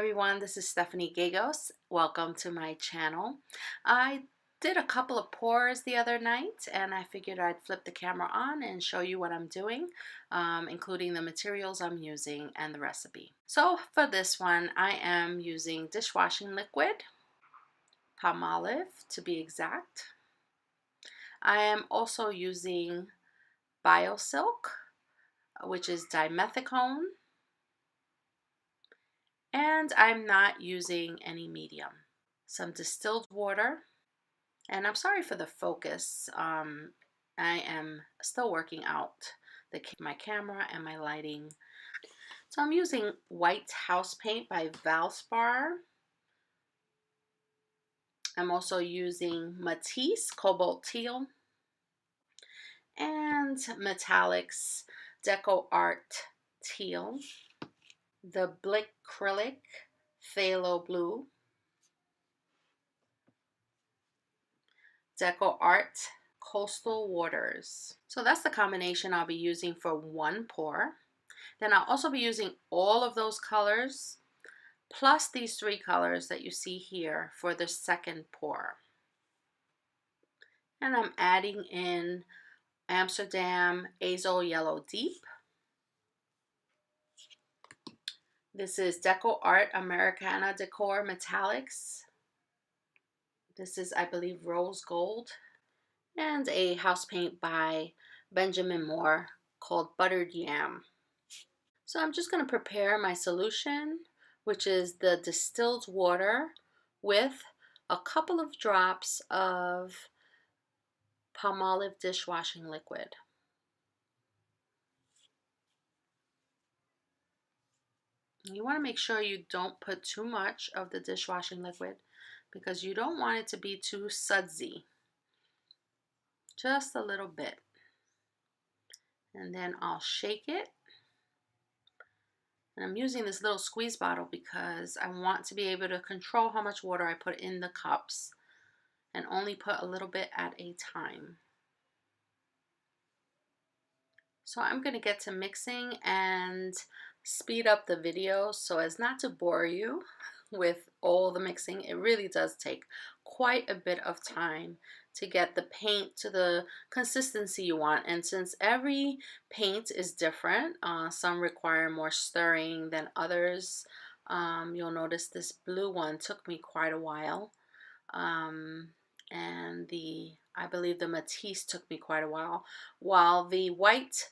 everyone, this is Stephanie Gagos. Welcome to my channel. I did a couple of pours the other night and I figured I'd flip the camera on and show you what I'm doing, including the materials I'm using and the recipe. So for this one, I am using dishwashing liquid, Palmolive to be exact. I am also using BioSilk, which is dimethicone. And I'm not using any medium. Some distilled water, and I'm sorry for the focus. I am still working out my camera and my lighting. So I'm using white house paint by Valspar. I'm also using Matisse Cobalt Teal and Metallics Deco Art Teal, the Blick Acrylic Phthalo Blue, Deco Art Coastal Waters. So that's the combination I'll be using for one pour. Then I'll also be using all of those colors plus these three colors that you see here for the second pour. And I'm adding in Amsterdam Azo Yellow Deep. This is Deco Art Americana Decor Metallics. This is, I believe, Rose Gold. And a house paint by Benjamin Moore called Buttered Yam. So I'm just going to prepare my solution, which is the distilled water with a couple of drops of Palmolive dishwashing liquid. You want to make sure you don't put too much of the dishwashing liquid because you don't want it to be too sudsy. Just a little bit. And then I'll shake it. And I'm using this little squeeze bottle because I want to be able to control how much water I put in the cups and only put a little bit at a time. So I'm going to get to mixing and speed up the video so as not to bore you with all the mixing. It really does take quite a bit of time to get the paint to the consistency you want. And since every paint is different, some require more stirring than others. You'll notice this blue one took me quite a while. And I believe the Matisse took me quite a while the white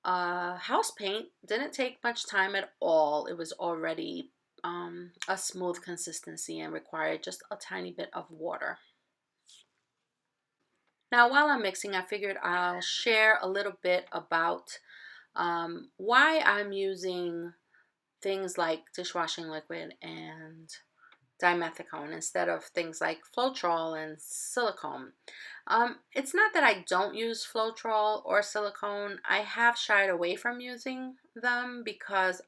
house paint didn't take much time at all. It was already a smooth consistency and required just a tiny bit of water. Now while I'm mixing, I figured I'll share a little bit about why I'm using things like dishwashing liquid and dimethicone instead of things like Floetrol and silicone. It's not that I don't use Floetrol or silicone. I have shied away from using them because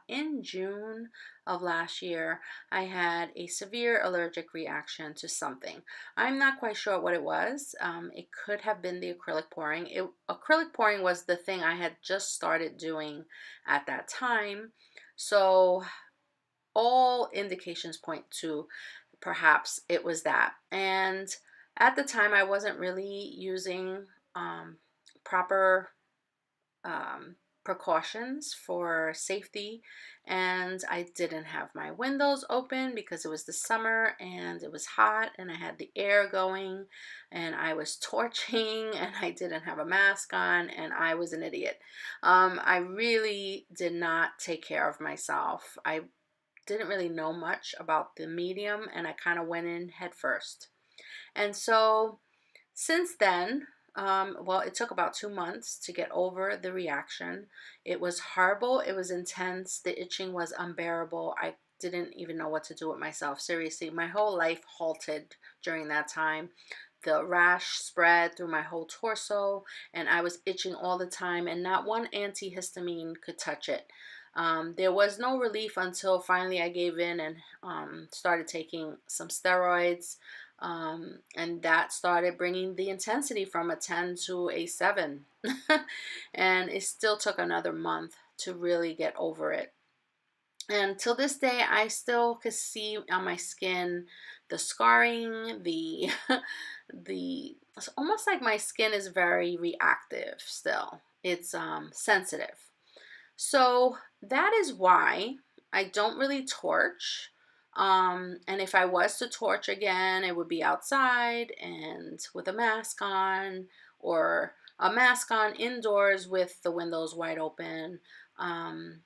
in June of last year I had a severe allergic reaction to something. I'm not quite sure what it was. It could have been the acrylic pouring. Acrylic pouring was the thing I had just started doing at that time. So all indications point to perhaps it was that. And at the time I wasn't really using proper precautions for safety, and I didn't have my windows open because it was the summer and it was hot and I had the air going and I was torching and I didn't have a mask on and I was an idiot. I really did not take care of myself. I didn't really know much about the medium and I kind of went in head first. And so since then, well, it took about 2 months to get over the reaction. It was horrible. It was intense. The itching was unbearable. I didn't even know what to do with myself. Seriously, my whole life halted during that time. The rash spread through my whole torso and I was itching all the time and not one antihistamine could touch it. There was no relief until finally I gave in and started taking some steroids. And that started bringing the intensity from a 10 to a 7. And it still took another month to really get over it. And till this day, I still could see on my skin the scarring, the it's almost like my skin is very reactive still. It's sensitive. So that is why I don't really torch. And if I was to torch again, it would be outside and with a mask on, or a mask on indoors with the windows wide open. Um,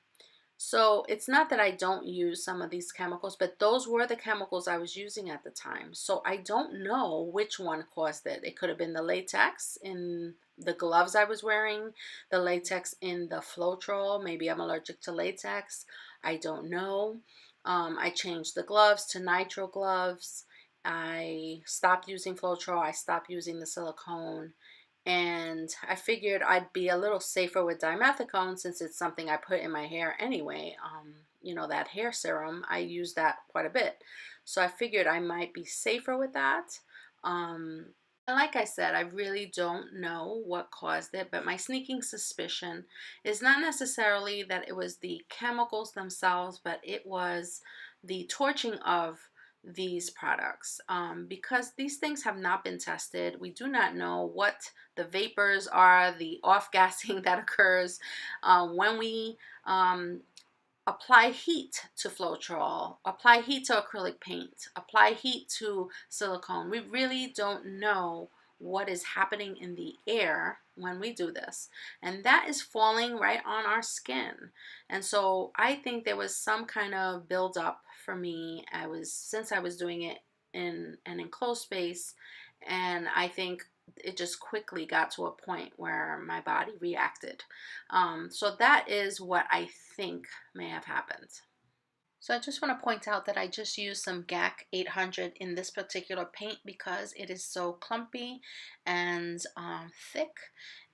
so it's not that I don't use some of these chemicals, but those were the chemicals I was using at the time. So I don't know which one caused it. It could have been the latex in the gloves I was wearing, the latex in the Floetrol. Maybe I'm allergic to latex. I don't know. I changed the gloves to nitrile gloves. I stopped using Floetrol. I stopped using the silicone. And I figured I'd be a little safer with dimethicone since it's something I put in my hair anyway. That hair serum, I use that quite a bit. So I figured I might be safer with that. Um, and like I said, I really don't know what caused it, but my sneaking suspicion is not necessarily that it was the chemicals themselves, but it was the torching of these products. Because these things have not been tested, we do not know what the vapors are, the off gassing that occurs when we apply heat to Floetrol, apply heat to acrylic paint, apply heat to silicone. We really don't know what is happening in the air when we do this. And that is falling right on our skin. And so I think there was some kind of buildup for me. Since I was doing it in an enclosed space, and I think it just quickly got to a point where my body reacted. So that is what I think may have happened. So I just want to point out that I just used some GAC 800 in this particular paint because it is so clumpy and thick.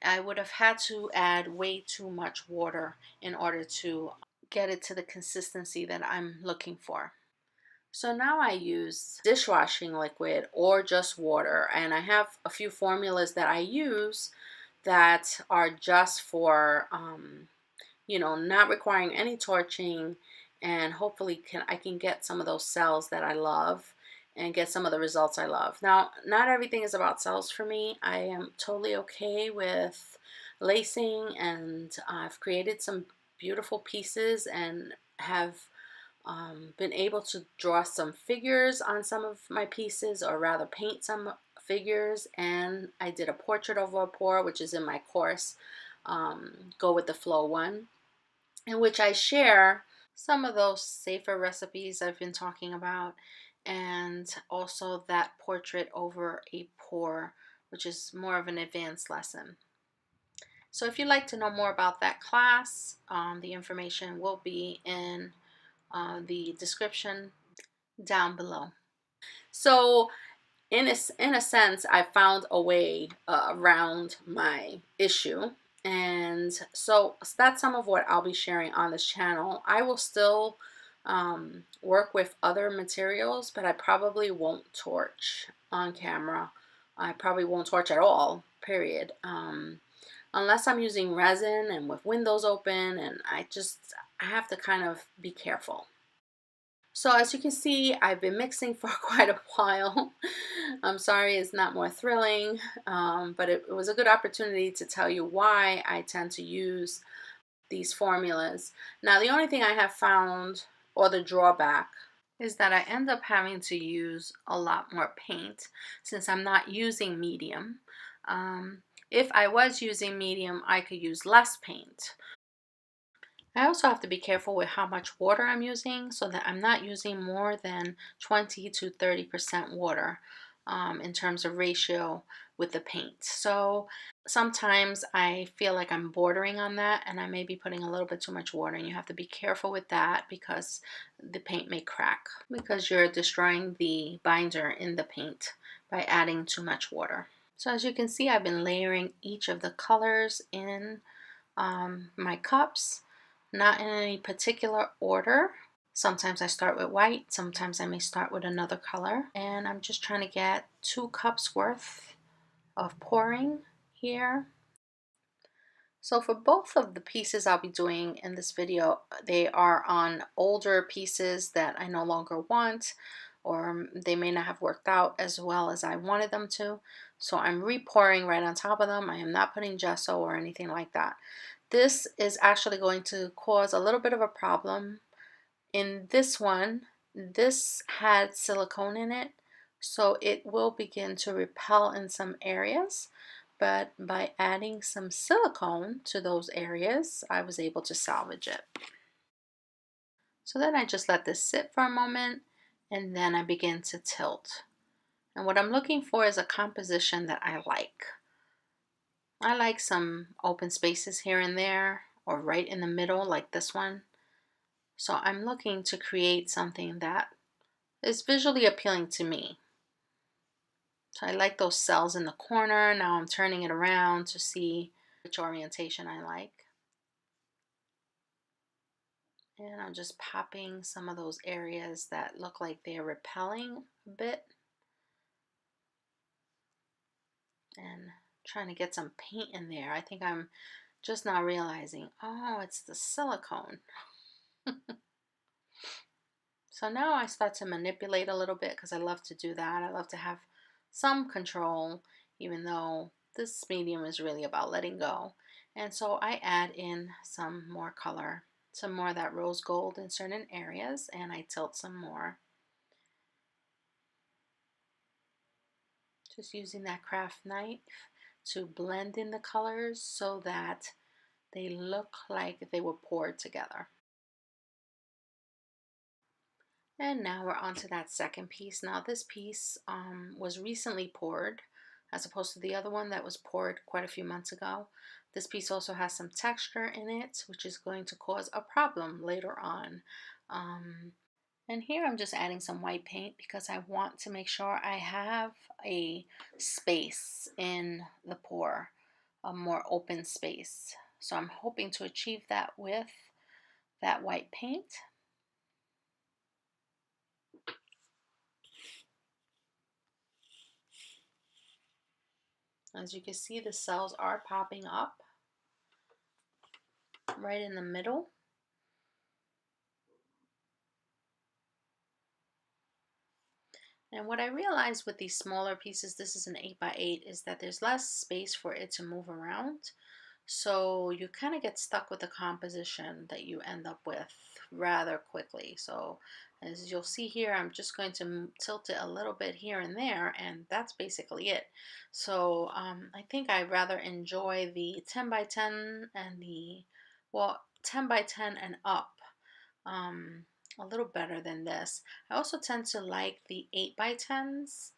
I would have had to add way too much water in order to get it to the consistency that I'm looking for. So now I use dishwashing liquid or just water, and I have a few formulas that I use that are just for not requiring any torching, and hopefully I can get some of those cells that I love and get some of the results I love. Now, not everything is about cells for me. I am totally okay with lacing, and I've created some beautiful pieces and have been able to draw some figures on some of my pieces, or rather paint some figures, and I did a portrait over a pour, which is in my course, Go with the Flow one, in which I share some of those safer recipes I've been talking about, and also that portrait over a pour, which is more of an advanced lesson. So if you'd like to know more about that class, the information will be in the description down below. So in a sense, I found a way around my issue. And so that's some of what I'll be sharing on this channel. I will still work with other materials, but I probably won't torch on camera. I probably won't torch at all, period. Unless I'm using resin and with windows open, and I have to kind of be careful. So as you can see, I've been mixing for quite a while. I'm sorry it's not more thrilling, but it was a good opportunity to tell you why I tend to use these formulas. Now, the only thing I have found, or the drawback, is that I end up having to use a lot more paint since I'm not using medium. If I was using medium, I could use less paint. I also have to be careful with how much water I'm using so that I'm not using more than 20 to 30% water in terms of ratio with the paint. So sometimes I feel like I'm bordering on that, and I may be putting a little bit too much water, and you have to be careful with that because the paint may crack because you're destroying the binder in the paint by adding too much water. So as you can see, I've been layering each of the colors in my cups, not in any particular order. Sometimes I start with white, sometimes I may start with another color, and I'm just trying to get 2 cups worth of pouring here. So for both of the pieces I'll be doing in this video, they are on older pieces that I no longer want, or they may not have worked out as well as I wanted them to. So I'm repouring right on top of them. I am not putting gesso or anything like that. This is actually going to cause a little bit of a problem. In this one, this had silicone in it, so it will begin to repel in some areas. But by adding some silicone to those areas, I was able to salvage it. So then I just let this sit for a moment, and then I begin to tilt. And what I'm looking for is a composition that I like. I like some open spaces here and there, or right in the middle like this one. So I'm looking to create something that is visually appealing to me. So I like those cells in the corner. Now I'm turning it around to see which orientation I like. And I'm just popping some of those areas that look like they're repelling a bit. And trying to get some paint in there. I think I'm just now realizing, oh, it's the silicone. So now I start to manipulate a little bit because I love to do that. I love to have some control, even though this medium is really about letting go. And so I add in some more color, some more of that rose gold in certain areas, and I tilt some more. Just using that craft knife to blend in the colors so that they look like they were poured together. And now we're on to that second piece. Now this piece was recently poured as opposed to the other one that was poured quite a few months ago. This piece also has some texture in it, which is going to cause a problem later on. And here I'm just adding some white paint because I want to make sure I have a space in the pour, a more open space. So I'm hoping to achieve that with that white paint. As you can see, the cells are popping up right in the middle. And what I realized with these smaller pieces, this is an 8x8, is that there's less space for it to move around. So you kind of get stuck with the composition that you end up with rather quickly. So as you'll see here, I'm just going to tilt it a little bit here and there, and that's basically it. So I think I rather enjoy the 10x10 and the, well, 10x10 and up a little better than this. I also tend to like the 8x10s.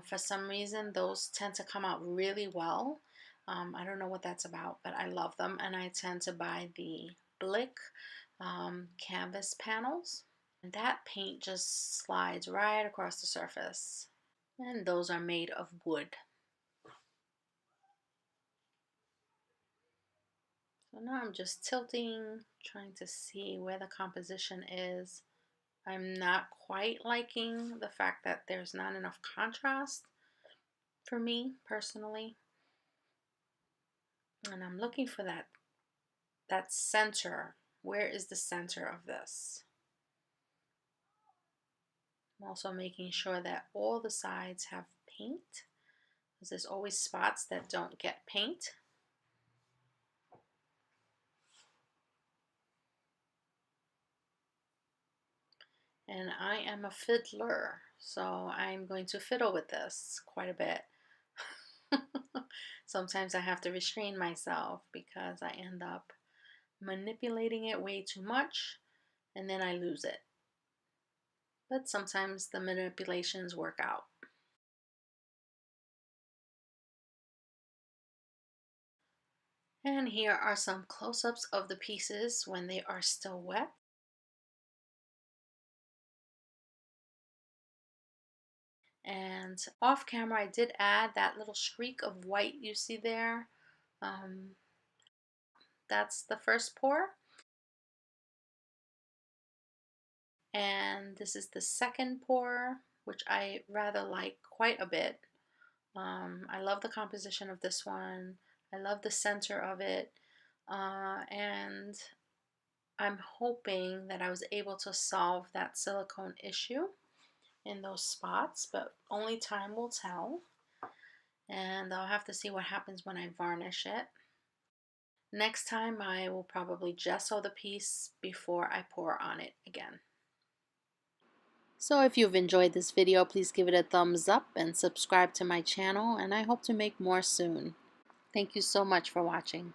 For some reason, those tend to come out really well. I don't know what that's about, but I love them, and I tend to buy the Blick canvas panels. And that paint just slides right across the surface. And those are made of wood. So now I'm just tilting, trying to see where the composition is. I'm not quite liking the fact that there's not enough contrast for me personally. And I'm looking for that center. Where is the center of this? I'm also making sure that all the sides have paint, because there's always spots that don't get paint. And I am a fiddler, so I'm going to fiddle with this quite a bit. Sometimes I have to restrain myself because I end up manipulating it way too much and then I lose it. But sometimes the manipulations work out. And here are some close-ups of the pieces when they are still wet. And off camera I did add that little streak of white you see there. That's the first pour. And this is the second pour, which I rather like quite a bit. I love the composition of this one. I love the center of it. And I'm hoping that I was able to solve that silicone issue in those spots, but only time will tell. And I'll have to see what happens when I varnish it. Next time I will probably gesso the piece before I pour on it again. So if you've enjoyed this video, please give it a thumbs up and subscribe to my channel, and I hope to make more soon. Thank you so much for watching.